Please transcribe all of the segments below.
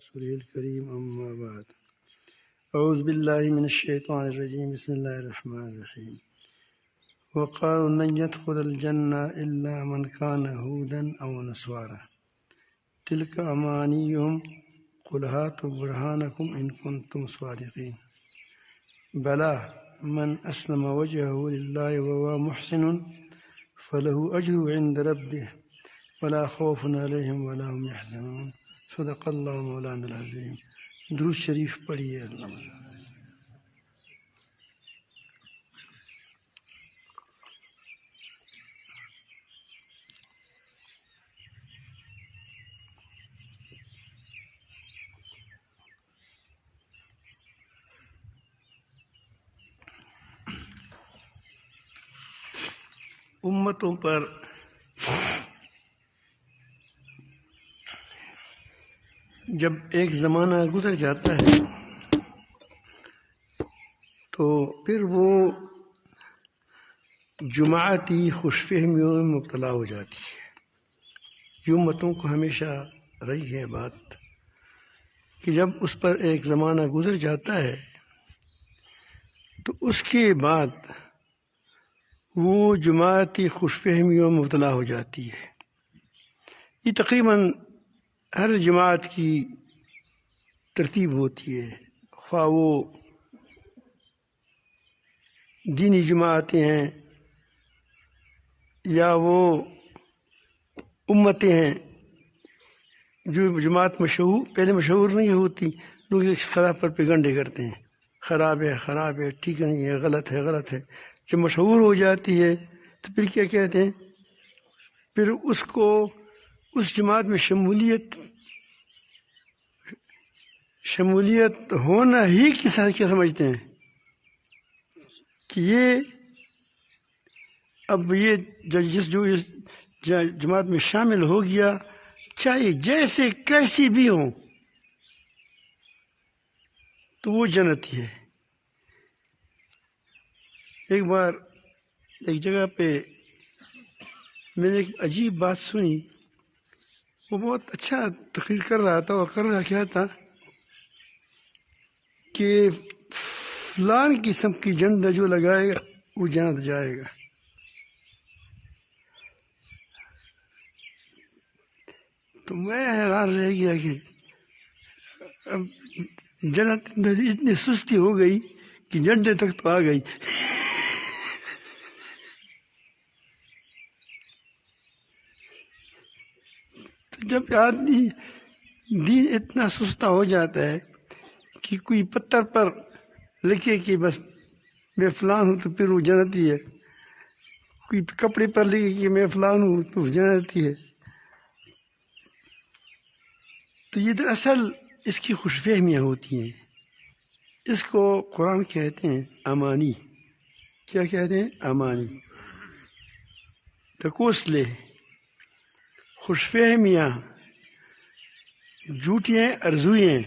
رسوله الكريم أما بعد أعوذ بالله من الشيطان الرجيم بسم الله الرحمن الرحيم وقالوا لن يدخل الجنة إلا من كان هودا أو نصارى تلك أمانيهم قل هاتوا برهانكم إن كنتم صادقين بلى من أسلم وجهه لله وهو محسن فله أجره عند ربه ولا خوف عليهم ولا هم يحزنون صدق اللہ مولانا العظیم. درود شریف پڑھیے. امتوں پر جب ایک زمانہ گزر جاتا ہے تو پھر وہ جماعتی خوش فہمیوں میں مبتلا ہو جاتی ہے. یہ امتوں کو ہمیشہ رہی ہے بات کہ جب اس پر ایک زمانہ گزر جاتا ہے تو اس کے بعد وہ جماعتی خوش فہمیوں میں مبتلا ہو جاتی ہے. یہ تقریباً ہر جماعت کی ترتیب ہوتی ہے، خواہ وہ دینی جماعتیں ہیں یا وہ امتیں ہیں. جو جماعت پہلے مشہور نہیں ہوتی، لوگ اس خراب پر پیغنڈے کرتے ہیں، خراب ہے، ٹھیک نہیں ہے، غلط ہے. جب مشہور ہو جاتی ہے تو پھر کیا کہتے ہیں، پھر اس جماعت میں شمولیت ہونا ہی کیا سمجھتے ہیں کہ جو اس جماعت میں شامل ہو گیا، چاہے جیسے کیسی بھی ہوں، تو وہ جنتی ہے. ایک بار ایک جگہ پہ میں نے ایک عجیب بات سنی. وہ بہت اچھا تقریر کر رہا تھا، اور کر رہا کیا تھا کہ فلان قسم کی جھنڈا جو لگائے گا وہ جنت جائے گا. تو میں حیران رہ گیا کہ اب جنت اتنی سستی ہو گئی کہ جھنڈے تک تو آ گئی. جب آدمی دین اتنا سستا ہو جاتا ہے کہ کوئی پتھر پر لکھے کہ بس میں فلان ہوں تو پھر وہ جنتی ہے، کوئی کپڑے پر لکھے کہ میں فلان ہوں تو وہ جنتی ہے. تو یہ دراصل اس کی خوش فہمیاں ہوتی ہیں. اس کو قرآن کہتے ہیں امانی. کیا کہتے ہیں؟ امانی. تکوسلے، خوش فہمیاں، جھوٹیاں ارزوئیں.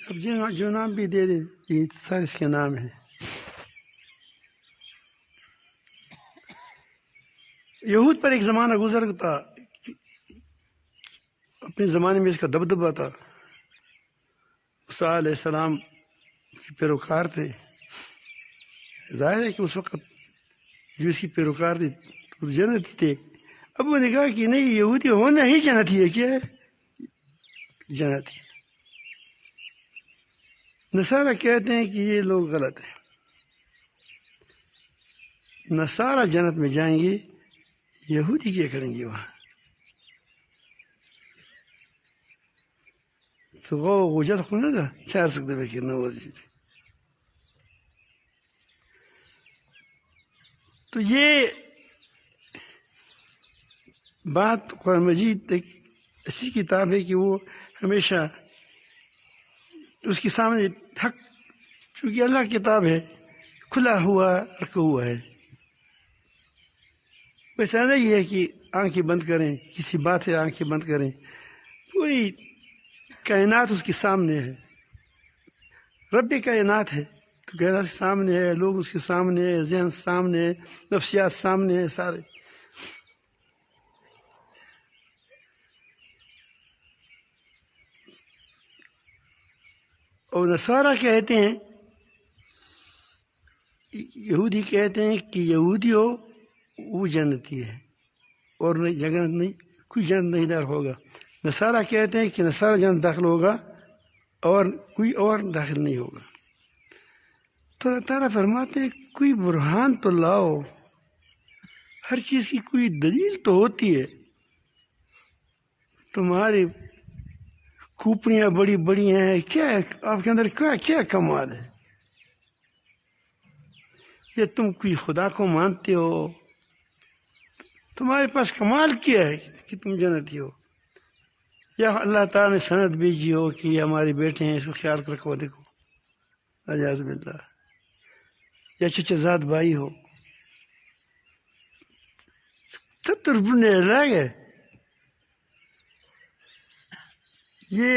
اب جو نام بھی دے دے یہ سارے اس کے نام ہیں. یہود پر ایک زمانہ گزرتا، اپنے زمانے میں اس کا دبدبہ تھا. موسیٰ علیہ السلام کے پیروکار تھے. ظاہر ہے کہ اس وقت جو اس کی پیروکار تھے وہ جنتی تھے. اب وہ نے کہا کہ نہیں، یہودی ہونا ہی جنتی ہے. کیا ہے؟ جنتی. نصارہ کہتے ہیں کہ یہ لوگ غلط ہیں. نصارہ جنت میں جائیں گے، یہودی کیا کریں گے وہاں؟ وجد خونه ده چرسک ده بکر نوازید. تو یہ بات قرآن مجید ایک ایسی کتاب ہے کہ وہ ہمیشہ اس کے سامنے حق، چونکہ اللہ کی کتاب ہے، کھلا ہوا رکھا ہوا ہے. ویسا نہیں ہے کہ آنکھیں بند کریں، کسی بات سے آنکھیں بند کریں. پوری کائنات اس کے سامنے ہے. رب کائنات ہے تو کائنات کے سامنے ہے، لوگ اس کے سامنے ہے، ذہن سامنے ہے، نفسیات سامنے ہے، سارے. اور نصارہ کہتے ہیں، یہودی کہتے ہیں کہ یہودی ہو وہ جنتی ہے اور جنت نہیں، کوئی جنت نہیں داخل ہوگا۔ نصارہ کہتے ہیں کہ نصارہ جنت داخل ہوگا اور کوئی اور داخل نہیں ہوگا۔ تو اللہ تعالیٰ فرماتے ہیں کوئی برہان تو لاؤ، ہر چیز کی کوئی دلیل تو ہوتی ہے۔ تمہاری کھوپڑیاں بڑی بڑی ہیں، کیا ہے آپ کے اندر، کیا کمال ہے؟ یا تم کوئی خدا کو مانتے ہو، تمہارے پاس کمال کیا ہے کہ تم جنتی ہو؟ یا اللہ تعالیٰ نے سند بھیجی ہو کہ یہ ہمارے بیٹے ہیں، اس کو خیال رکھو، دیکھو، اعوذ باللہ، یا چچا زاد بھائی ہو، 70 بنے رہ گئے۔ یہ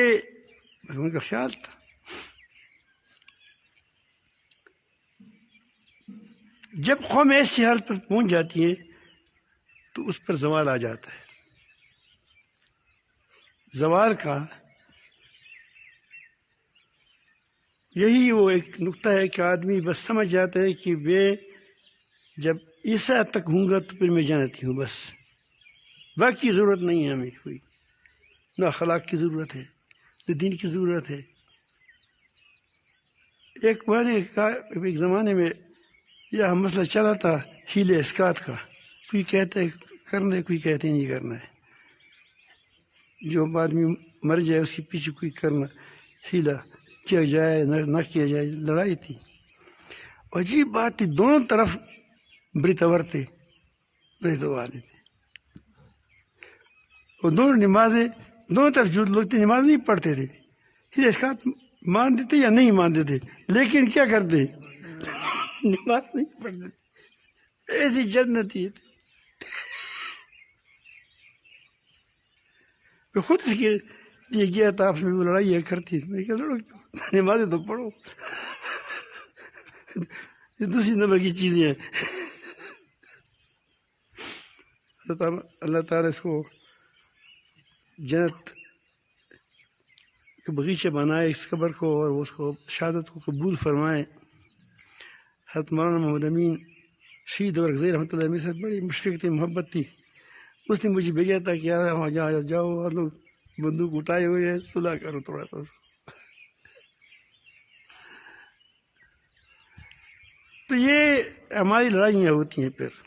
ان کا خیال تھا۔ جب قوم ایسی حالت پر پہنچ جاتی ہے تو اس پر زوال آ جاتا ہے۔ زوال کا یہی وہ ایک نقطہ ہے کہ آدمی بس سمجھ جاتا ہے کہ جب اس حد تک ہوں گا تو پھر میں جنتی ہوں، بس باقی ضرورت نہیں ہے ہمیں کوئی، نہ اخلاق کی ضرورت ہے نہ دین کی ضرورت ہے۔ ایک میں نے کہا ایک زمانے میں یہ مسئلہ چلا تھا ہیلے اسکات کا، کوئی کہتے ہے کرنا ہے، کوئی کہتے نہیں کرنا ہے، جو آدمی مر جائے اس کے پیچھے کوئی کرنا ہیلا کیا جائے نہ کیا جائے، لڑائی تھی۔ عجیب بات تھی، دونوں طرف برتور تھے، والے تھے، اور دونوں نمازیں، دونوں طرف جو لوگ تھے نماز نہیں پڑھتے تھے، ہیلے اسکات مانتے تھے یا نہیں مانتے تھے، لیکن کیا کرتے، نماز نہیں پڑھتے تھے۔ ایسی جنتی تھی، میں خود اس کے لیے گیا تھا، آپ سے وہ لڑائی کرتی تھی، میں کہا لڑو، نمازیں تو پڑھو، یہ دوسری نمبر کی چیزیں ہیں۔ اللہ تعالیٰ اس کو جنت کا باغیچہ بنائے اس قبر کو، اور اس کو شہادت کو قبول فرمائے۔ حضرت مولانا محمد امین شہید ورکزئی رحمۃ اللہ علیہ سے بڑی مشفق تھی، محبت تھی، اس نے مجھے بھیجا تھا کہ یار وہاں جاؤ، اور لوگ بندوق اٹھائے ہوئے ہیں، صلح کرو تھوڑا سا۔ تو یہ ہماری لڑائیاں ہوتی ہیں۔ پھر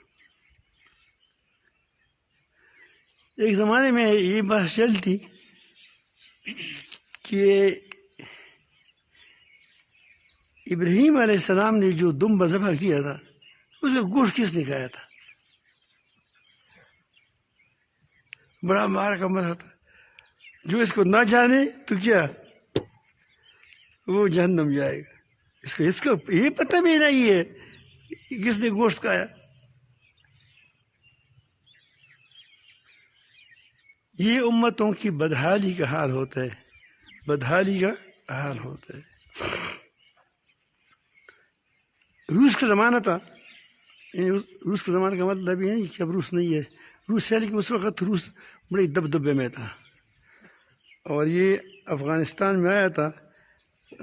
ایک زمانے میں یہ بات چلتی کہ ابراہیم علیہ السلام نے جو دمبا ذبح کیا تھا اس کا گوشت کس نے کھایا تھا؟ بڑا مار کا مسئلہ تھا، جو اس کو نہ جانے تو کیا وہ جہنم جائے گا۔ اس کو یہ پتہ بھی نہیں ہے کہ کس نے گوشت کھایا۔ یہ امتوں کی بدحالی کا حال ہوتا ہے، بدحالی کا حال ہوتا ہے۔ روس کا زمانہ تھا، روس کا زمانہ کا مطلب یہ نہیں کہ اب روس نہیں ہے، روس ہے، لیکن اس وقت روس بڑے دبدبے میں تھا، اور یہ افغانستان میں آیا تھا۔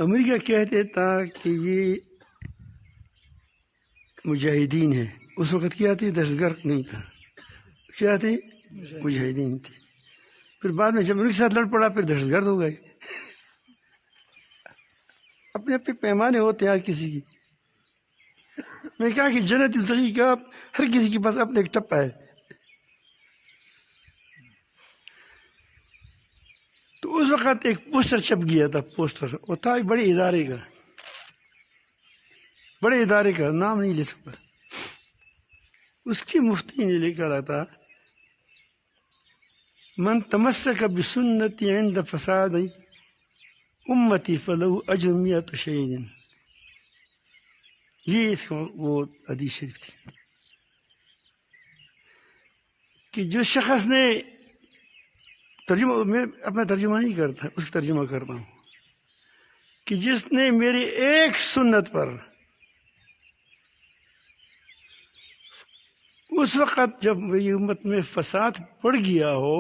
امریکہ کہتے تھا کہ یہ مجاہدین ہے، اس وقت کیا تھی، دہشت گرد نہیں تھا، کیا تھی، مجاہدین تھی۔ پھر بعد میں جب امریکہ کے ساتھ لڑ پڑا پھر دہشت گرد ہو گئے۔ اپنے اپنے پیمانے ہوتے ہیں ہر کسی کی۔ میں کہا کہ جنت صحیح کا ہر کسی کے پاس اپنا ایک ٹپا ہے۔ تو اس وقت ایک پوسٹر چھپ گیا تھا، پوسٹر وہ تھا بڑے ادارے کا نام نہیں لے سکتا، اس کی مفتی نے لکھا تھا من تمسک بسنتی عند فساد امتی فلہ اجر 100 شہید۔ یہ اس کو وہ حدیث شریف تھی کہ جو شخص نے ترجمہ، میں اپنا ترجمہ نہیں کرتا، اس کا ترجمہ کرتا ہوں، کہ جس نے میری ایک سنت پر اس وقت جب میری امت میں فساد پڑ گیا ہو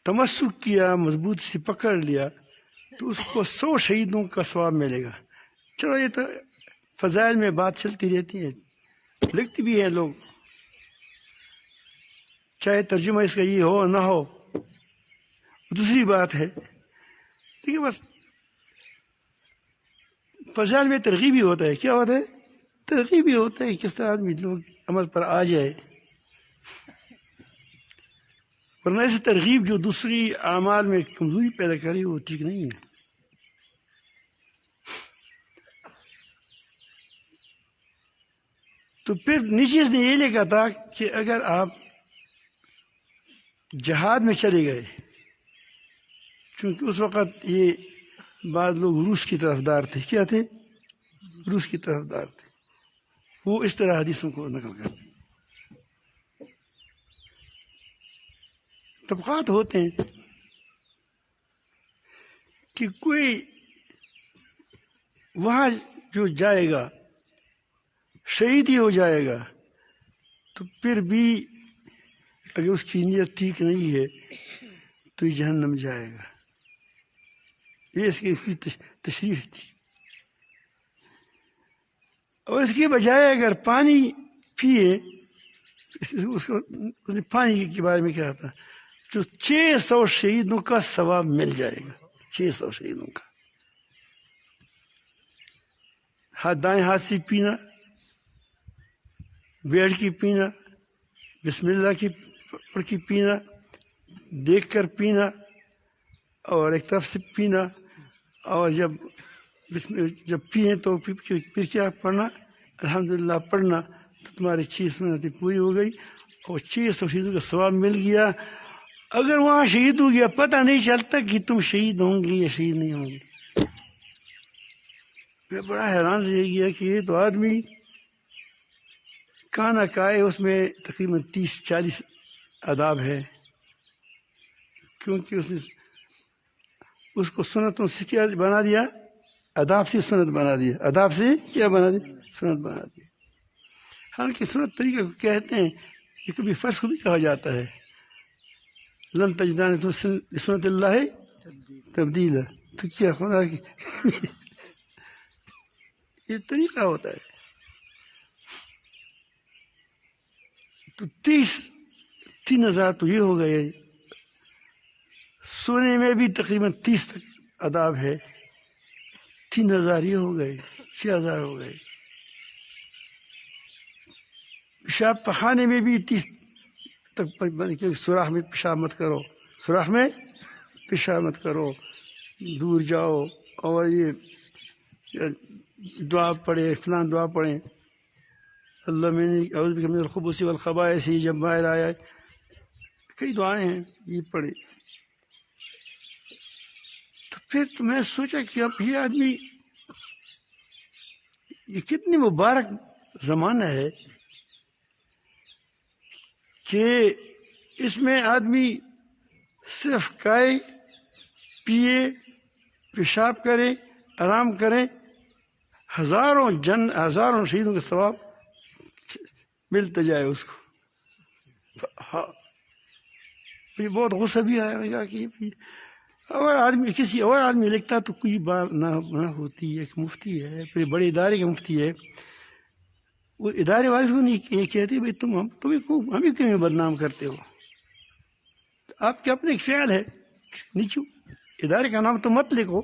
تمسک کیا، مضبوط سے پکڑ لیا، تو اس کو 100 شہیدوں کا ثواب ملے گا۔ چلو یہ تو فضائل میں بات چلتی رہتی ہے، لکھتی بھی ہے لوگ، چاہے ترجمہ اس کا یہ ہو نہ ہو دوسری بات ہے، ٹھیک ہے، بس فضائل میں ترغیب ہی ہوتا ہے۔ کیا ہوتا ہے؟ ترغیب ہی ہوتا ہے، کس طرح آدمی لوگ عمل پر آ جائے، ورنہ ایسی ترغیب جو دوسری اعمال میں کمزوری پیدا کرے وہ ٹھیک نہیں ہے۔ تو پھر نیچے نے یہ لکھا تھا کہ اگر آپ جہاد میں چلے گئے، چونکہ اس وقت یہ بعض لوگ روس کی طرفدار تھے، کیا تھے؟ روس کی طرفدار تھے، وہ اس طرح حدیثوں کو نقل کرتے۔ طبقات ہوتے ہیں کہ کوئی وہاں جو جائے گا شہید ہی ہو جائے گا، تو پھر بھی اگر اس کی نیت ٹھیک نہیں ہے تو یہ جہنم جائے گا۔ یہ اس کی تشریح تھی۔ اور اس کے بجائے اگر پانی پیے، اس نے پانی کے بارے میں کہا تھا، جو 600 شہیدوں کا ثواب مل جائے گا، 600 شہیدوں کا۔ دائیں ہاتھ سے پینا، بیٹھ کے پینا، بسم اللہ کی پڑھ کے پینا، دیکھ کر پینا، اور ایک طرف سے پینا، اور جب پئیں تو پھر کیا پڑھنا؟ الحمدللہ پڑھنا، تو تمہاری 6 سنتیں پوری ہو گئی اور 600 شہیدوں کا ثواب مل گیا۔ اگر وہاں شہید ہو گیا پتہ نہیں چلتا کہ تم شہید ہوں گے یا شہید نہیں ہوں گے۔ میں بڑا حیران رہ گیا کہ یہ تو آدمی کانا کائے، اس میں تقریباً 30-40 آداب ہے، کیونکہ اس نے اس کو سنتوں سے کیا بنا دیا؟ آداب سے سنت بنا دیا۔ آداب سے کیا بنا دیا؟ سنت بنا دیا۔ حالانکہ سنت طریقہ کو کہتے ہیں، یہ کبھی فرض کو بھی کہا جاتا ہے، لن تجدان سنت اللہ تبدیل، تو کیا خدا کی یہ طریقہ ہوتا ہے۔ تو 3,000 تو یہ ہو گئے، سونے میں بھی تقریباً 30 تک آداب ہے، 3,000 یہ ہو گئے، 6,000 ہو گئے۔ پیشاب پخانے میں بھی 30 تک، کیونکہ سوراخ میں پیشاب مت کرو، سوراخ میں پیشاب مت کرو، دور جاؤ، اور یہ دعا پڑھے، فلاں دعا پڑھیں، اللہ میں اعوذ بک من الخبث والخبائث، جب باہر آیا، کئی دعائیں ہیں، یہ پڑھے۔ تو پھر میں سوچا کہ اب یہ آدمی، یہ کتنی مبارک زمانہ ہے کہ اس میں آدمی صرف کھائے، پیے، پیشاب کرے، آرام کرے، ہزاروں شہیدوں کا ثواب ملتا جائے اس کو۔ ہاں، مجھے بہت غصہ بھی آیا کہ اور آدمی، کسی اور آدمی لکھتا تو کوئی بات نہ ہوتی۔ ایک مفتی ہے، پھر بڑے ادارے کا مفتی ہے، وہ ادارے والے کو نہیں یہ کہتے بھائی ہمیں کیوں بدنام کرتے ہو؟ آپ کے اپنے ایک فعل ہے، نیچو ادارے کا نام تو مت لکھو۔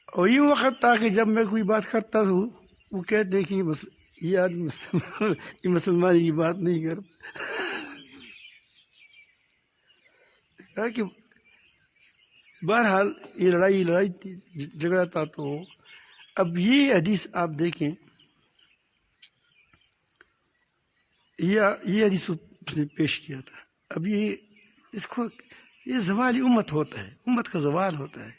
اور یہ وقت تھا کہ جب میں کوئی بات کرتا تو وہ کہتے کہ یہ آدمی یہ مسلمانی کی بات نہیں کرتا، کہ بہرحال یہ لڑائی جھگڑا تھا۔ تو اب یہ حدیث آپ دیکھیں، یہ حدیث اس نے پیش کیا تھا۔ اب یہ زوال امت ہوتا ہے، امت کا زوال ہوتا ہے۔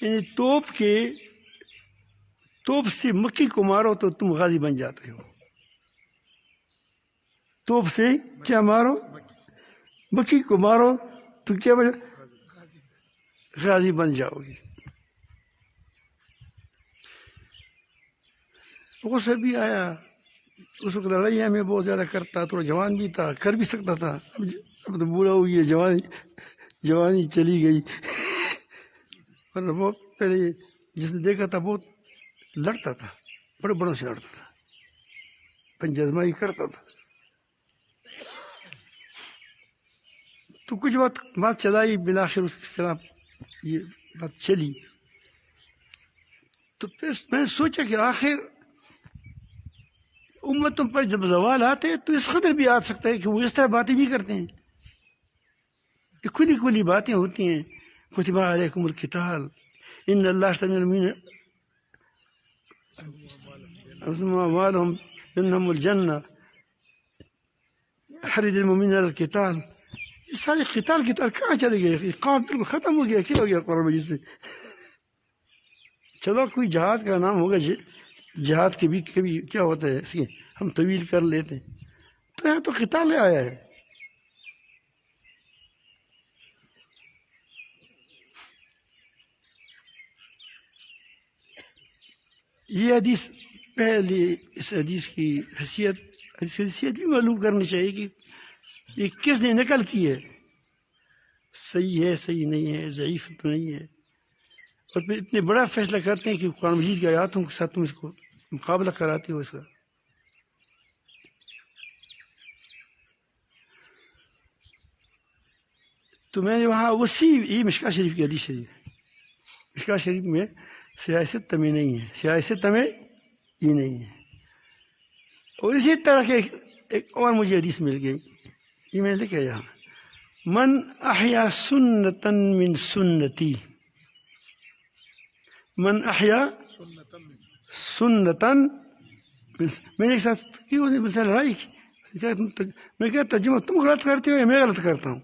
یعنی توپ سے مکھی کو مارو تو تم غازی بن جاتے ہو۔ توپ سے کیا مارو؟ مکھی کو مارو تو کیا بن؟ غازی بن جاؤ گے۔ غصہ بھی آیا، اس وقت لڑائیاں میں بہت زیادہ کرتا، تھوڑا جوان بھی تھا، کر بھی سکتا تھا، اب تو بوڑھا ہوئی ہے، جوانی چلی گئی۔ ورنہ بہت پہلے جس نے دیکھا تھا بہت لڑتا تھا، بڑے بڑوں سے لڑتا تھا، پنجہ ازمائی کرتا تھا۔ تو کچھ بات چلائی، بالآخر اس کے خلاف یہ بات چلی۔ تو پھر میں نے سوچا کہ آخر امتوں پر جب زوال آتے ہیں تو اس قدر بھی آ سکتا ہے کہ وہ اس طرح باتیں بھی کرتے ہیں، یہ کھلی کھلی باتیں ہوتی ہیں۔ کتب علیکم القتال ان اللہ اشترى من المؤمنین اموالهم بأنهم الجنہ حرض المؤمنین علی القتال۔ یہ سارے قتال کہاں چلے گئے؟ قام بالکل ختم ہو گیا، کیا ہو گیا قرآن مجید سے؟ چلو کوئی جہاد کا نام ہوگا، جہاد کے بھی کبھی کیا ہوتا ہے اس کی ہم طویل کر لیتے ہیں، تو یہاں تو قتال آیا ہے۔ یہ حدیث پہلے اس حدیث کی حیثیت بھی معلوم کرنی چاہیے کہ یہ کس نے نقل کی ہے، صحیح ہے، صحیح نہیں ہے، ضعیف تو نہیں ہے، اور پھر اتنے بڑا فیصلہ کرتے ہیں کہ قرآن مجید کی آیاتوں کے ساتھ تم اس کو مقابلہ کراتے ہو اس کا۔ تو میں نے وہاں یہ مشکاہ شریف کی حدیث شریف، مشکاہ شریف میں سیاست میں نہیں ہے، سیاست میں یہ نہیں ہے۔ اور اسی طرح کے ایک اور مجھے حدیث مل گئی، یہ میں نے لکھا یہاں، من احیا سنتا من سنتی، من احیا سنتا، میں نے ایک ساتھ مثال لڑائی کی، میں کیا ترجمہ تم غلط کرتے ہو یا میں غلط کرتا ہوں؟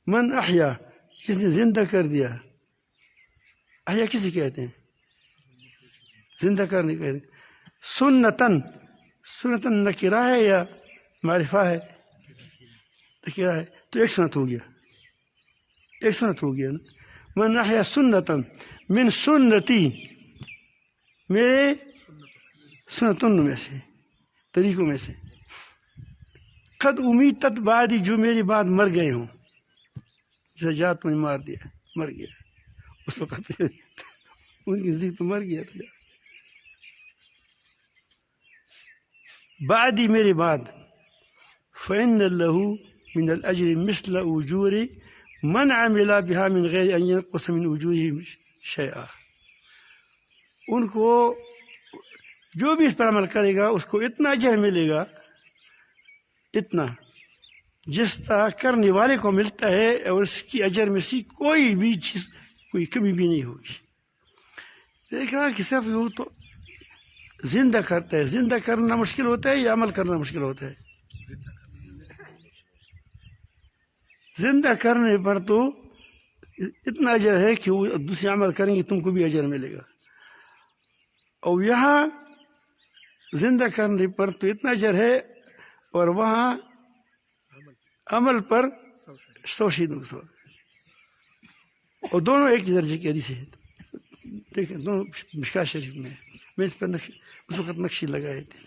من احیا، کس نے زندہ کر دیا، احیا کسی کہتے ہیں زندہ کرنے کہتے ہیں، سنتن، سنتن نکرہ ہے یا معرفہ ہے؟ نکرہ ہے، تو ایک سنت ہو گیا، ایک سنت ہو گیا نا۔ من احیا سنتن من سنتی، میرے سنتن میں سے، طریقوں میں سے، قد امیتت بعدی، جو میری بعد مر گئے ہوں، جیسے جات میں مار دیا، مر گیا اس وقت ان کی نزدیک تو مر گیا تھا، بعدی میرے بعد، فإن له من الأجر مثل أجور من عمل بها من غیر ان ينقص من أجورهم شيئا، ان کو جو بھی اس پر عمل کرے گا اس کو اتنا اجر ملے گا، اتنا جس طرح کرنے والے کو ملتا ہے، اور اس کی اجر میں سے کوئی بھی چیز، کوئی کمی بھی نہیں ہوگی۔ دیکھا کہ صرف وہ تو زندہ کرتا ہے، زندہ کرنا مشکل ہوتا ہے یا عمل کرنا مشکل ہوتا ہے؟ زندہ کرنے پر تو اتنا اجر ہے کہ وہ دوسرے عمل کریں گے تم کو بھی اجر ملے گا، اور یہاں زندہ کرنے پر تو اتنا اجر ہے، اور وہاں عمل پر 100 شہیدوں کا ثواب، اور دونوں ایک درجے کی حدیث ہے۔ دیکھیں دونوں مشکاہ شریف میں، میں اس پر اس وقت نقشے لگائے تھے،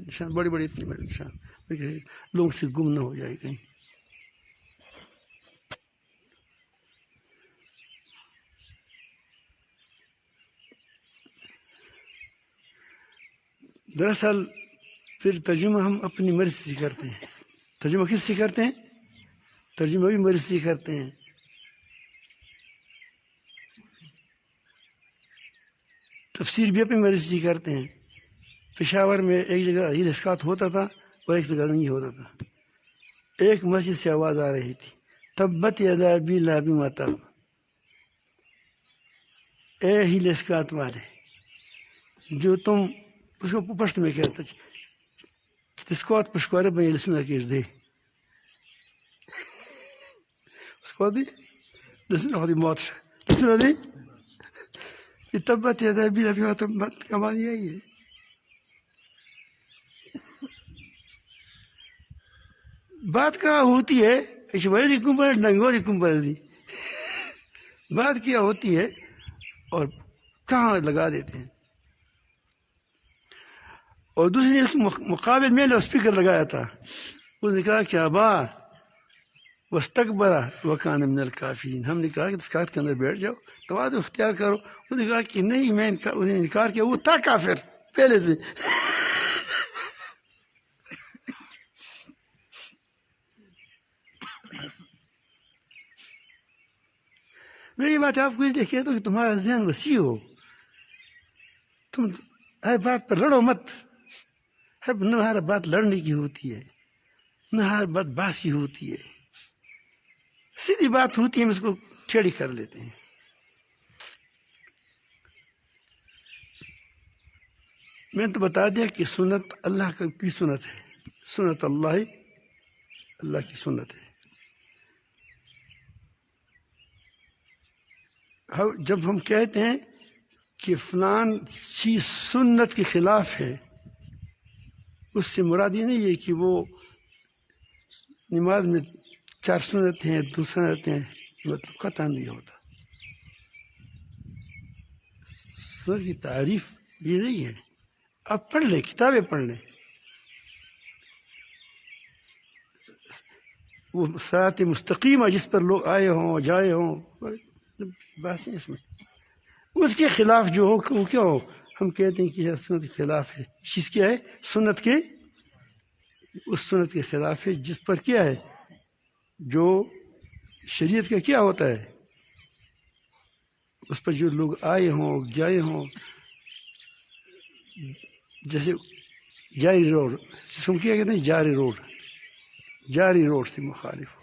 نشان بڑے بڑے، اتنے بڑے نشان، لوگوں سے گم نہ ہو جائے کہیں۔ دراصل پھر ترجمہ ہم اپنی مرضی سے کرتے ہیں۔ ترجمہ کس سے کرتے ہیں؟ ترجمہ بھی مرضی سے کرتے ہیں۔ تفسیر بھی اپنی مرضی سے کرتے ہیں۔ پشاور میں ایک جگہ یہ اسقاط ہوتا تھا اور ایک جگہ نہیں ہوتا تھا۔ ایک مسجد سے آواز آ رہی تھی، تبت یدا ابی لہب ما تب، اے ہی اسقاط والے، جو تم اس کو پشت میں کہتا اسقاط پشکوارے بھائی لسنا کیش دے، اسقاط دی لسنا خودی موت لسنا دی، یہ تبت یدا ابی لہب ما تب کا معنی یہی ہے۔ بات کہاں ہوتی ہے؟ اس وجہ کمبر ڈنگوری کمبر دی بات کیا ہوتی ہے اور کہاں لگا دیتے ہیں. اور دوسری اس کے مقابل میں نے اسپیکر لگایا تھا، اس نے کہا کہ ابا واستکبر وکان من الکافرین، ہم نے کہا کہ اس کاغذ کے اندر بیٹھ جاؤ، تواضع اختیار کرو. اس نے کہا کہ نہیں، میں انہیں انکار کیا، وہ تھا کافر پہلے سے. میں یہ بات آپ کو اس لیے کہتا ہوں کہ تمہارا ذہن وسیع ہو، تم ہر بات پر لڑو مت. نہ ہر بات لڑنے کی ہوتی ہے، نہ ہر بات بحث کی ہوتی ہے. سیدھی بات ہوتی ہے، ہم اس کو ٹھیڑی کر لیتے ہیں. میں نے تو بتا دیا کہ سنت اللہ کی سنت ہے، سنت اللہ کی سنت ہے. جب ہم کہتے ہیں کہ فلان چیز سنت کے خلاف ہے، اس سے مراد یہ نہیں ہے کہ وہ نماز میں 4 سنت ہیں 2 سنت ہیں، مطلب قطع نہیں ہوتا. سنت کی تعریف یہ نہیں ہے. آپ پڑھ لیں، کتابیں پڑھ لیں. وہ صراط مستقیمہ جس پر لوگ آئے ہوں جائے ہوں، بات نہیں اس میں. اس کے خلاف جو ہو وہ کیا ہو، ہم کہتے ہیں کہ سنت کے خلاف ہے. چیز کیا ہے؟ سنت کے، اس سنت کے خلاف ہے جس پر کیا ہے، جو شریعت کا کیا ہوتا ہے، اس پر جو لوگ آئے ہوں جائے ہوں. جیسے جاری روڈ، جس کو کیا کہتے ہیں جاری روڈ سے مخالف ہو.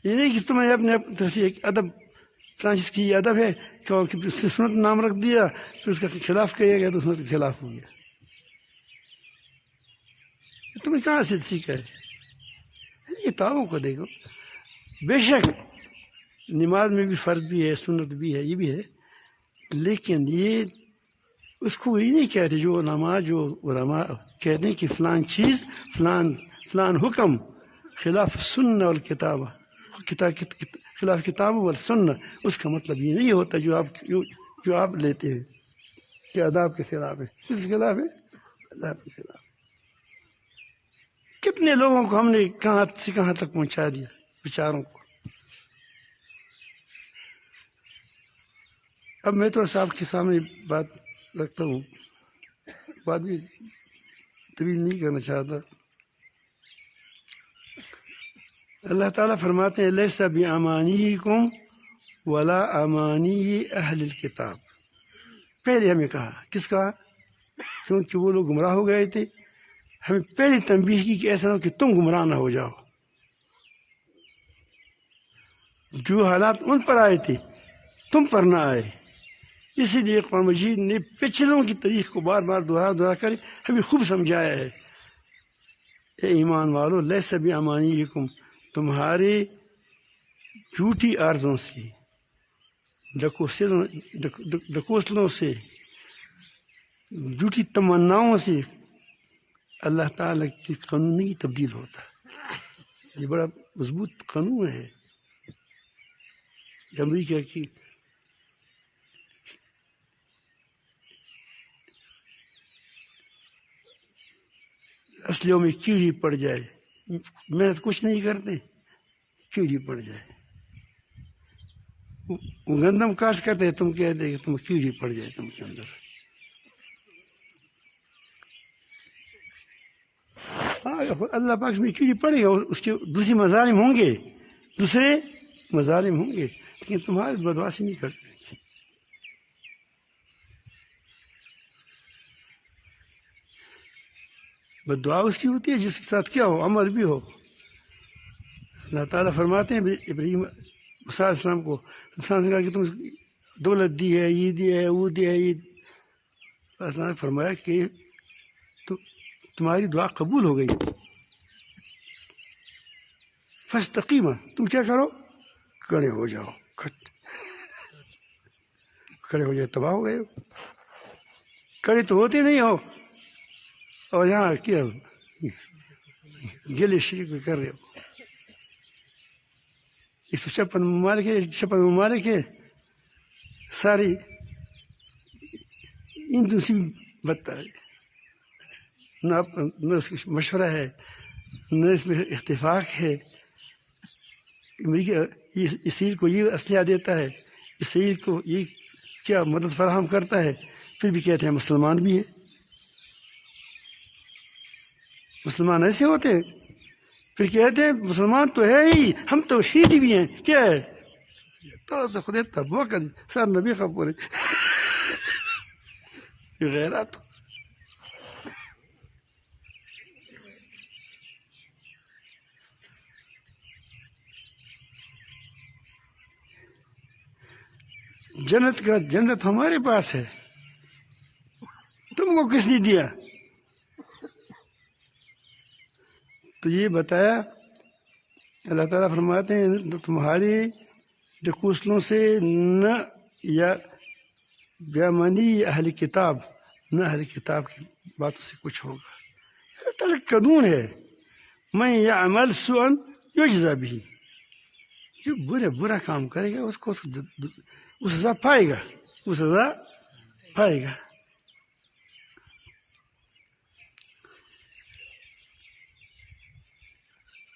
یہ نہیں کہ تمہیں اپنے طرف سے ایک ادب، فرانسس کی یہ ادب ہے کہ اس نے سنت نام رکھ دیا، پھر اس کا خلاف کیا گیا تو سنت کے خلاف ہو گیا. تمہیں کہاں سے سیکھا ہے؟ کتابوں کو دیکھو. بے شک نماز میں بھی فرض بھی ہے، سنت بھی ہے، یہ بھی ہے، لیکن یہ اس کو یہ نہیں کہتے جو علماء کہتے ہیں کہ فلان چیز، فلان حکم خلاف سنہ والکتاب، خلاف کتاب والسنہ. اس کا مطلب یہ نہیں ہوتا جو آپ لیتے ہیں کہ آداب کے خلاف ہے. کس کے خلاف ہے؟ آداب کے خلاف. کتنے لوگوں کو ہم نے کہاں سے کہاں تک پہنچا دیا، بیچاروں کو. اب میں تو صاحب کے سامنے بات رکھتا ہوں، بات بھی طویل نہیں کرنا چاہتا. اللہ تعالیٰ فرماتے ہیں لیس بِأَمَانِيِّكُمْ وَلَا أَمَانِيِّ أَهْلِ الْكِتَابِ. پہلے ہمیں کہا، کس کہا؟ کیونکہ وہ لوگ گمراہ ہو گئے تھے. ہمیں پہلی تنبیہ کی کہ ایسا نہ ہو کہ تم گمراہ نہ ہو جاؤ. جو حالات ان پر آئے تھے تم پر نہ آئے. اسی لیے قرآن مجید نے پچھلوں کی تاریخ کو بار بار دہرا کر ہمیں خوب سمجھایا ہے. اے ایمان والو، لیس بِأَمَانِيِّكُمْ، تمہارے جھوٹی آرزوں سے، ڈکوسلوں سے، جھوٹی تمناؤں سے اللہ تعالیٰ کی قانون نہیں تبدیل ہوتا. یہ بڑا مضبوط قانون ہے. امریکہ کی اصلیوں میں کیڑی پڑ جائے، محنت کچھ نہیں کرتے، کیڑی پڑ جائے. وہ گندم کاشت کرتے، تم کہتے کہ تم کیڑی پڑ جائے تم کے اندر. اللہ پاک میں کیڑی پڑے گا، اس کے دوسرے مظالم ہوں گے، لیکن تمہاری بدواسی نہیں کرتے. بدعا اس کی ہوتی ہے جس کے ساتھ کیا ہو، عمل بھی ہو. اللہ تعالیٰ فرماتے ہیں ابراہیم موسیٰ علیہ السلام کو، انسان سے کہا کہ تم دولت دی ہے، یہ دی ہے، وہ دی ہے، یہ. اللہ نے فرمایا کہ تمہاری دعا قبول ہو گئی. فاستقیما، تم کیا کرو؟ کھڑے ہو جاؤ. کھڑے ہو جائے تباہ ہو گئے. کھڑے تو ہوتے نہیں ہو، اور یہاں کیا گلے شریک کر رہے ہو. 156 ممالک ہے، 56 ممالک ہے ساری، ان دوسری بدتا ہے، نہ اس کی مشورہ ہے، نہ اس میں اتفاق ہے۔ امریکہ اسرائیل کو یہ اسلحہ دیتا ہے، اسرائیل کو یہ کیا مدد فراہم کرتا ہے، پھر بھی کہتے ہیں مسلمان بھی ہیں۔ مسلمان ایسے ہوتے ہیں، پھر کہتے ہیں مسلمان تو ہے ہی، ہم توحیدی بھی ہیں۔ کیا ہے تو سے خود تبو کا سر نبی خبر غیرت۔ جنت ہمارے پاس ہے، تم کو کس نے دیا؟ تو یہ بتایا اللہ تعالیٰ فرماتے ہیں تمہاری ڈکوسلوں سے نہ یا بیامانی اہل کتاب، نہ اہل کتاب کی باتوں سے کچھ ہوگا۔ اللہ تعالیٰ کا قانون ہے من یعمل سوءا یجزا به، جو برا کام کرے گا اس کو وہ سزا پائے گا، وہ سزا پائے گا۔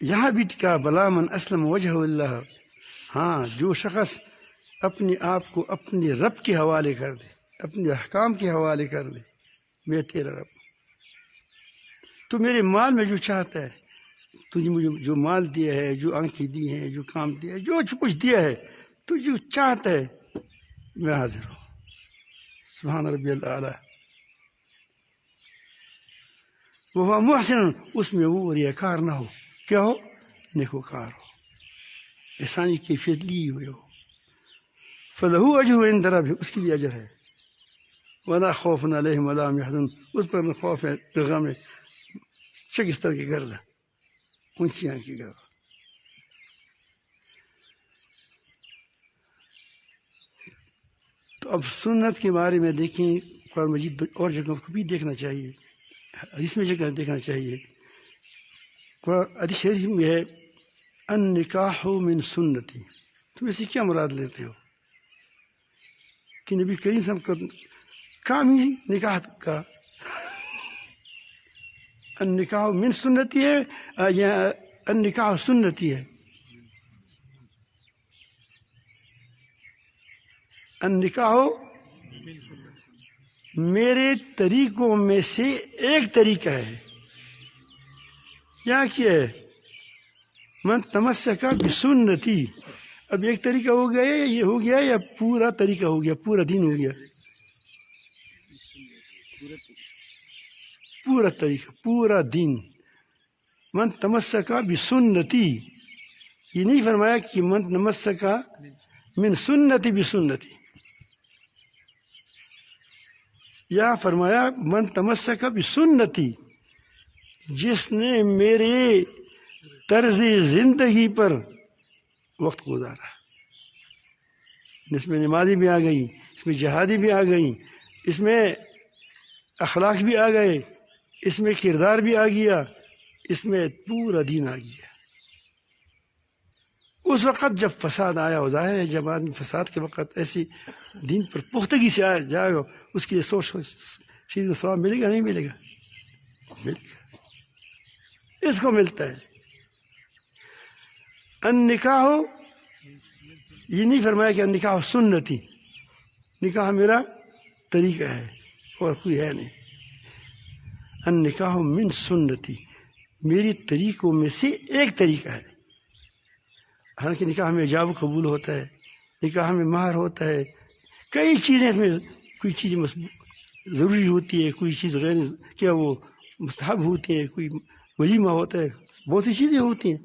یہاں بھی کہا بلا من اسلم وجہ اللہ، ہاں جو شخص اپنے آپ کو اپنے رب کے حوالے کر دے، اپنے احکام کے حوالے کر دے، میں تیرا رب، تو میرے مال میں جو چاہتا ہے، تجھے مجھے جو مال دیا ہے، جو آنکھیں دی ہیں، جو کام دیا ہے، جو کچھ دیا ہے، تو جو چاہتا ہے میں حاضر ہوں۔ سبحان ربی الاعلیٰ۔ وہ محسن، اس میں وہ ریاکار نہ ہو، کیا ہو؟ نیکوکار ہو، احسانی کیفیت لی ہوئے ہو۔ فَلَهُ أَجْرٌ عِندَ رَبِّهِ، اس کے لیے اجر ہے۔ وَلَا خَوْفٌ عَلَيْهِمْ وَلَا هُمْ يَحْزَنُونَ، اس پر نہ خوف ہے نہ غم ہے، شکستر کی گرد، اونچیاں کی گرد۔ تو اب سنت کے بارے میں دیکھیں، قرآن مجید اور جگہوں کو بھی دیکھنا چاہیے، حدیث میں جگہ دیکھنا چاہیے۔ حدیث شریف میں ہے النکاح من سنتی، تم اسے کیا مراد لیتے ہو کہ نبی کریم صلی اللہ علیہ وسلم کا کام ہی نکاح کا؟ النکاح من سنتی ہے یا النکاح سنتی ہے؟ النکاح میرے طریقوں میں سے ایک طریقہ ہے، یا کیا ہے؟ من تمسک بسنتی، اب ایک طریقہ ہو گیا، یہ ہو گیا یا پورا طریقہ ہو گیا، پورا دین ہو گیا؟ پورا طریقہ، پورا دین۔ من تمسک بسنتی، یہ نہیں فرمایا کہ من تمسک من سنتی بسنتی، یا فرمایا من تمسک بسنتی، جس نے میرے طرز زندگی پر وقت گزارا۔ اس میں نمازی بھی آ گئی، اس میں جہادی بھی آ گئی، اس میں اخلاق بھی آ گئے، اس میں کردار بھی آ گیا، اس میں پورا دین آ گیا۔ اس وقت جب فساد آیا، وہ ظاہر ہے جب آدمی فساد کے وقت ایسی دین پر پختگی سے آ جائے گا، اس کے لیے سوچ شیدہ ثواب ملے گا نہیں ملے گا؟ ملے گا، اس کو ملتا ہے۔ النکاح، یہ نہیں فرمایا کہ النکاح سنتی، نکاح میرا طریقہ ہے اور کوئی ہے نہیں۔ النکاح من سنتی، میری طریقوں میں سے ایک طریقہ ہے۔ حالانکہ نکاح میں ایجاب قبول ہوتا ہے، نکاح میں مہر ہوتا ہے، کئی چیزیں، اس میں کوئی چیز ضروری ہوتی ہے، کوئی چیز غیر کیا وہ مستحب ہوتی ہے، کوئی ولیمہ ہوتا ہے، بہت سی چیزیں ہوتی ہیں۔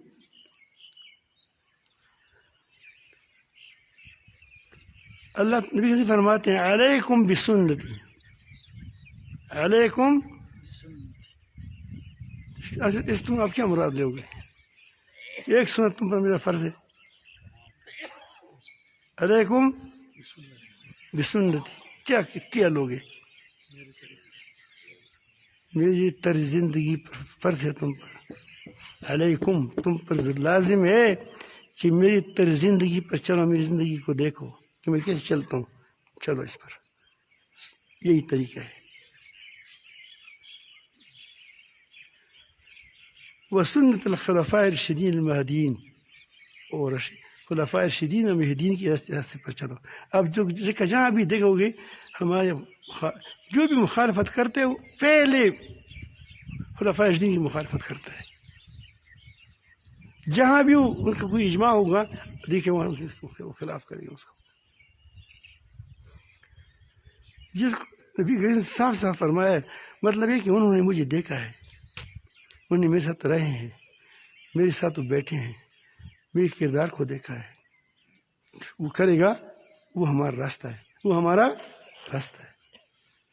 اللہ نبی سے فرماتے ہیں علیکم بسنتی، علیکم، اس تم آپ کیا مراد لو گے؟ ایک سنت تم پر میرا فرض ہے، علیکم بسنتی، کیا لوگے؟ میری طرز زندگی پر فرض ہے تم پر، علیکم، تم پر لازم ہے کہ میری تیری زندگی پر چلو، میری زندگی کو دیکھو کہ میں کیسے چلتا ہوں، چلو اس پر، یہی طریقہ ہے۔ وسنت الخلفاء الراشدین المہدیین، اور خلفاء راشدین اور مہدیین کی راستے پر چلو۔ اب جو جہاں بھی دیکھو گے ہمارے جو بھی مخالفت کرتے ہو پہلے خلفاء راشدین کی مخالفت کرتا ہے، جہاں بھی ان کا کوئی اجماع ہوگا دیکھیں وہاں وہ خلاف کریں گے اس کو۔ جس کو نبی کریم صاف صاف فرمایا ہے، مطلب ہے کہ انہوں نے مجھے دیکھا ہے، انہوں نے میرے ساتھ رہے ہیں، میرے ساتھ وہ بیٹھے ہیں، میرے کردار کو دیکھا ہے، وہ کرے گا، وہ ہمارا راستہ ہے، وہ ہمارا راستہ ہے۔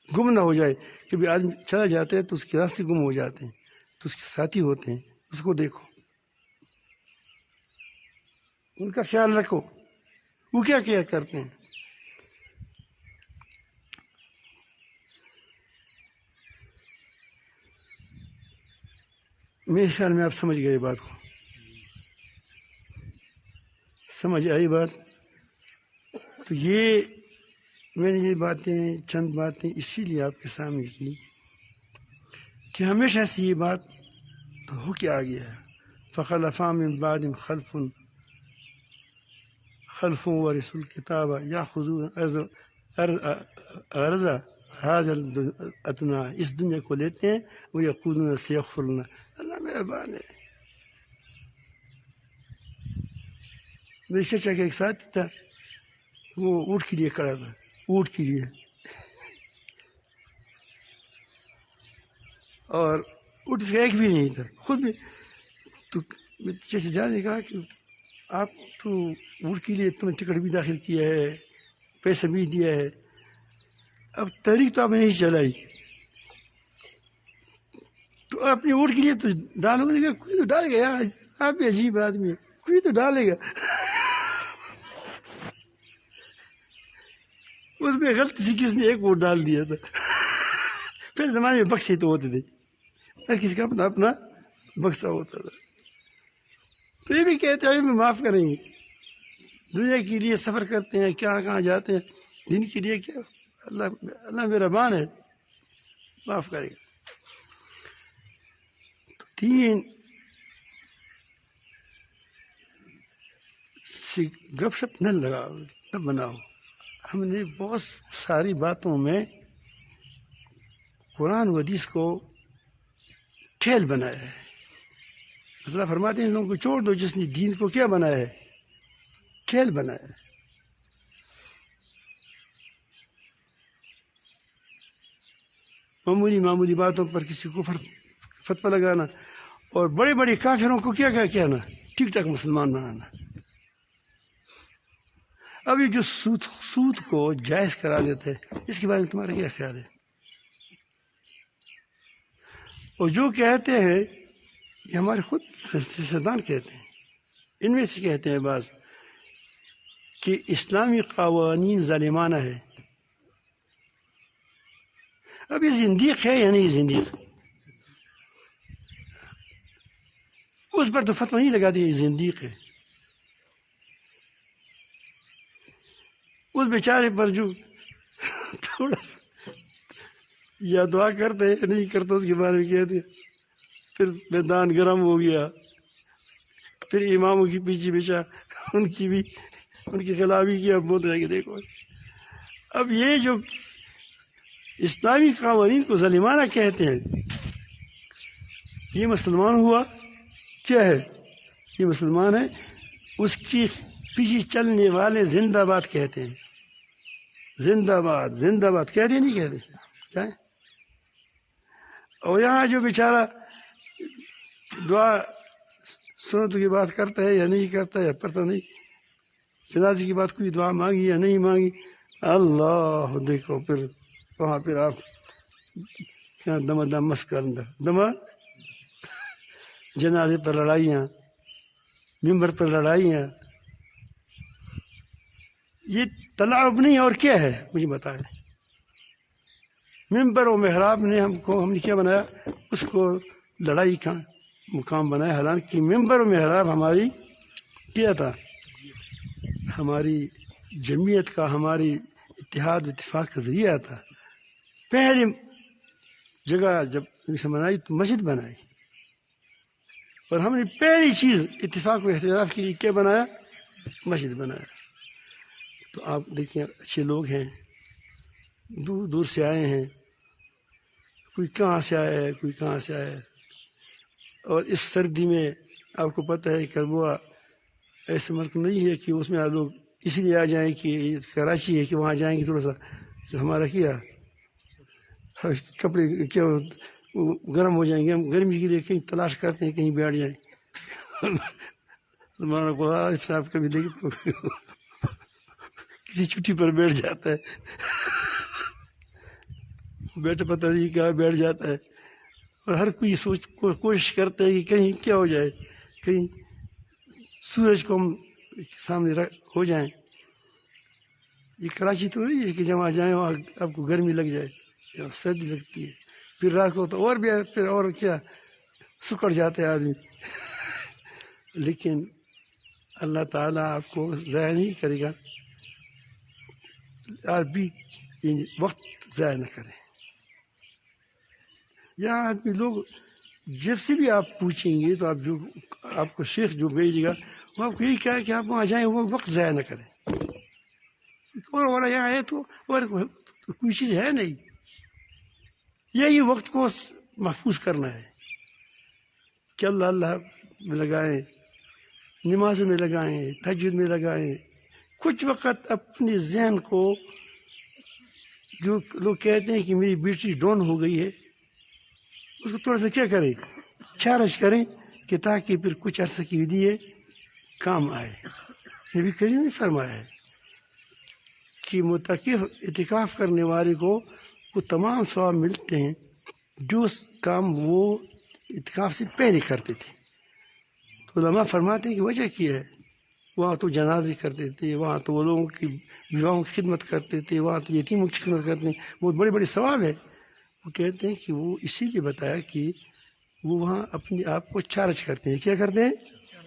گم نہ ہو جائے، کبھی آدمی چلا جاتا ہے تو اس کے راستے گم ہو جاتے ہیں، تو اس کے ساتھی ہوتے ہیں، اس کو دیکھو، ان کا خیال رکھو، وہ کیا کیا کرتے ہیں۔ میرے خیال میں آپ سمجھ گئے بات کو، سمجھ آئی بات؟ تو یہ میں نے یہ باتیں چند باتیں اسی لیے آپ کے سامنے کی کہ ہمیشہ سے یہ بات تو ہو کے آ گیا ہے، فخلف من بعدهم خلف ورثوا الکتاب یاخذون عرض هذا الادنیٰ، اس دنیا کو لیتے ہیں، وہ یقولون سیغفر لنا، اللہ مہربان ہے۔ میرے چچا کا ایک ساتھی تھا، وہ اونٹ کے لیے کھڑا تھا، اونٹ کے لیے، اور اونٹ اس کا ایک بھی نہیں تھا، خود بھی۔ تو چچا جان نے کہا کہ آپ تو اونٹ کے لیے تم نے ٹکٹ بھی داخل کیا ہے، پیسہ بھی دیا ہے، اب تحریک تو آپ نے نہیں چلائی، تو اپنی اونٹ کے لیے تو ڈالو گے، کوئی تو ڈالے گا یار، آپ بھی عجیب آدمی ہے، کوئی تو ڈالے گا۔ اس میں غلطی سے کس نے ایک ووٹ ڈال دیا تھا۔ پھر زمانے میں بکسے تو ہوتے تھے، ہر کسی کا اپنا اپنا بکسا ہوتا تھا۔ تو یہ بھی کہتے ہیں ہمیں معاف کریں گے، دنیا کے لیے سفر کرتے ہیں، کہاں جاتے ہیں، دین کے لیے کیا، اللہ مہربان ہے، معاف کرے گا۔ تو دین سے گپ شپ نہ لگاؤ، نہ بناؤ۔ ہم نے بہت ساری باتوں میں قرآن و حدیث کو کھیل بنایا ہے۔ اللہ فرماتے ہیں ان لوگوں کو چھوڑ دو جس نے دین کو کیا بنایا ہے، کھیل بنایا ہے۔ معمولی باتوں پر کسی کو فتویٰ لگانا، اور بڑے بڑے کافروں کو کیا کہنا، ٹھیک ٹھاک مسلمان بنانا۔ اب یہ جو سود کو جائز کرا دیتے ہیں، اس کے بارے میں تمہارا کیا خیال ہے؟ اور جو کہتے ہیں یہ ہمارے خود سیاستدان کہتے ہیں، ان میں سے کہتے ہیں بعض کہ اسلامی قوانین ظالمانہ ہے۔ اب یہ زندیق ہے یا نہیں زندیق؟ اس پر تو فتویٰ نہیں لگا دی، یہ زندیق ہے۔ اس بیچارے پر جو تھوڑا سا یا دعا کرتے ہیں نہیں کرتے، اس کے بارے میں کہتے ہیں، پھر میدان گرم ہو گیا، پھر اماموں کے پیچھے بچا ان کے خلاف ہی کیا، بول رہے کہ دیکھو اب یہ جو اسلامی قوانین کو ظالمانہ کہتے ہیں، یہ مسلمان ہوا کیا ہے؟ یہ مسلمان ہے، اس کی پیچھے چلنے والے زندہ باد کہتے ہیں، زندہ باد کہتے نہیں کہتے کیا ہے؟ اور یہاں جو بیچارہ دعا سنت کی بات کرتا ہے یا نہیں کرتا ہے پتہ نہیں، جنازے کی بات کوئی دعا مانگی یا نہیں مانگی، اللہ دیکھو پھر وہاں پھر آپ دم مس کر اندر دما، جنازے پر لڑائیاں، ممبر پر لڑائیاں، یہ تلاعب نہیں اور کیا ہے مجھے بتائیں۔ ممبر و محراب نے ہم نے کیا بنایا، اس کو لڑائی کا مقام بنایا، حالانکہ ممبر و محراب ہماری کیا تھا، ہماری جمعیت کا، ہماری اتحاد و اتفاق کا ذریعہ تھا. پہلی جگہ جب بنائی تو مسجد بنائی، اور ہم نے پہلی چیز اتفاق و اختلاف کے لیے کیا بنایا؟ مسجد بنایا. تو آپ دیکھیں اچھے لوگ ہیں، دور دور سے آئے ہیں، کوئی کہاں سے آیا ہے، کوئی کہاں سے آیا ہے. اور اس سردی میں آپ کو پتہ ہے کربوا ایسے ملک نہیں ہے کہ اس میں آپ لوگ اس لیے آ جائیں کہ کراچی ہے کہ وہاں جائیں گے تھوڑا سا ہمارا کیا کپڑے کیا گرم ہو جائیں گے. ہم گرمی کے لیے کہیں تلاش کرتے ہیں کہیں بیٹھ جائیں. ہمارا عارف صاحب کبھی دیکھ کسی چھٹی پر بیٹھ جاتا ہے، بیٹھے پتہ نہیں کہاں بیٹھ جاتا ہے. اور ہر کوئی کوشش کرتا ہے کہ کہیں کیا ہو جائے، کہیں سورج کو ہم سامنے ہو جائیں. یہ کراچی تو نہیں ہے کہ جب وہاں جائیں وہاں آپ کو گرمی لگ جائے یا سردی لگتی ہے. پھر رات کو تو اور بھی پھر اور کیا سکڑ جاتا ہے آدمی. لیکن اللہ تعالیٰ آپ کو ضائع نہیں کرے گا. آپ بھی وقت ضائع نہ کریں. یہاں آدمی لوگ جس سے بھی آپ پوچھیں گے تو آپ کو شیخ جو بھیجے گا وہ آپ کو یہی کہا کہ آپ وہاں جائیں، وہ وقت ضائع نہ کریں. اور یہاں ہے تو اور کوئی چیز ہے نہیں، یہی وقت کو محفوظ کرنا ہے کہ اللہ اللہ میں لگائیں، نمازوں میں لگائیں، تہجد میں لگائیں. کچھ وقت اپنے ذہن کو، جو لوگ کہتے ہیں کہ میری بیٹری ڈاؤن ہو گئی ہے، اس کو تھوڑا سا کیا کریں، چارج کریں کہ تاکہ پھر کچھ عرصے کے لیے کام آئے. نبی کریم نے فرمایا ہے کہ متعلق اعتکاف کرنے والے کو وہ تمام ثواب ملتے ہیں جو کام وہ اعتکاف سے پہلے کرتے تھے. تو علماء فرماتے ہیں کہ وجہ کیا ہے؟ وہاں تو جنازے کرتے تھے، وہاں تو وہ لوگوں کی بیواؤں کی خدمت کرتے تھے، وہاں تو یتیموں کی خدمت کرتے ہیں، بہت بڑے بڑے ثواب ہے. وہ کہتے ہیں کہ وہ اسی لیے بتایا کہ وہ وہاں اپنے آپ کو چارج کرتے ہیں. کیا کرتے ہیں؟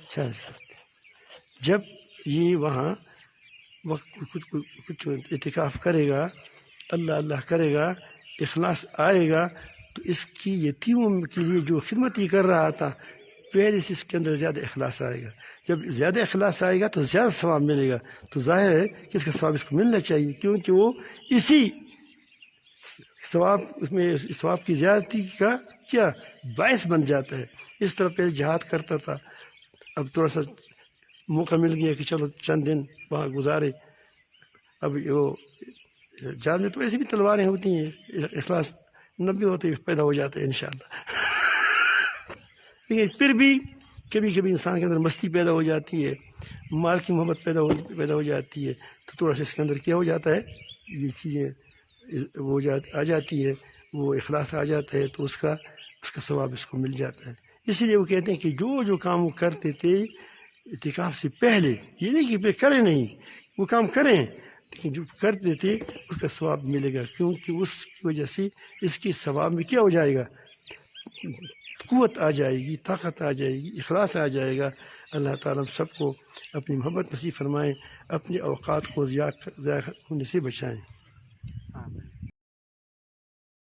چارج کرتے ہیں. جب یہ وہاں وقت کچھ اعتکاف کرے گا، اللہ اللہ کرے گا، اخلاص آئے گا، تو اس کی یتیموں کے لیے جو خدمت ہی کر رہا تھا پہلے سے اس کے اندر زیادہ اخلاص آئے گا. جب زیادہ اخلاص آئے گا تو زیادہ ثواب ملے گا. تو ظاہر ہے کہ اس کا ثواب اس کو ملنا چاہیے، کیونکہ وہ اسی ثواب، اس میں ثواب کی زیادتی کا کیا باعث بن جاتا ہے. اس طرح پہلے جہاد کرتا تھا، اب تھوڑا سا موقع مل گیا کہ چلو چند دن وہاں گزارے. اب وہ جہاد میں تو ایسی بھی تلواریں ہوتی ہیں، اخلاص نبی ہوتے پیدا ہو جاتے ہیں انشاءاللہ. لیکن پھر بھی کبھی کبھی انسان کے اندر مستی پیدا ہو جاتی ہے، مال کی محبت پیدا ہو جاتی ہے، تو تھوڑا سا اس کے اندر کیا ہو جاتا ہے، یہ چیزیں وہ آ جاتی ہے، وہ اخلاص آ جاتا ہے، تو اس کا ثواب اس کو مل جاتا ہے. اسی لیے وہ کہتے ہیں کہ جو کام وہ کرتے تھے اعتکاف سے پہلے، یہ نہیں کہ پھر کریں نہیں، وہ کام کریں، لیکن جو کرتے تھے اس کا ثواب ملے گا، کیونکہ اس کی وجہ سے اس کی ثواب میں کیا ہو جائے گا، قوت آ جائے گی، طاقت آ جائے گی، اخلاص آ جائے گا. اللہ تعالیٰ ہم سب کو اپنی محبت نصیب فرمائیں، اپنے اوقات کو ضائع ہونے سے بچائیں.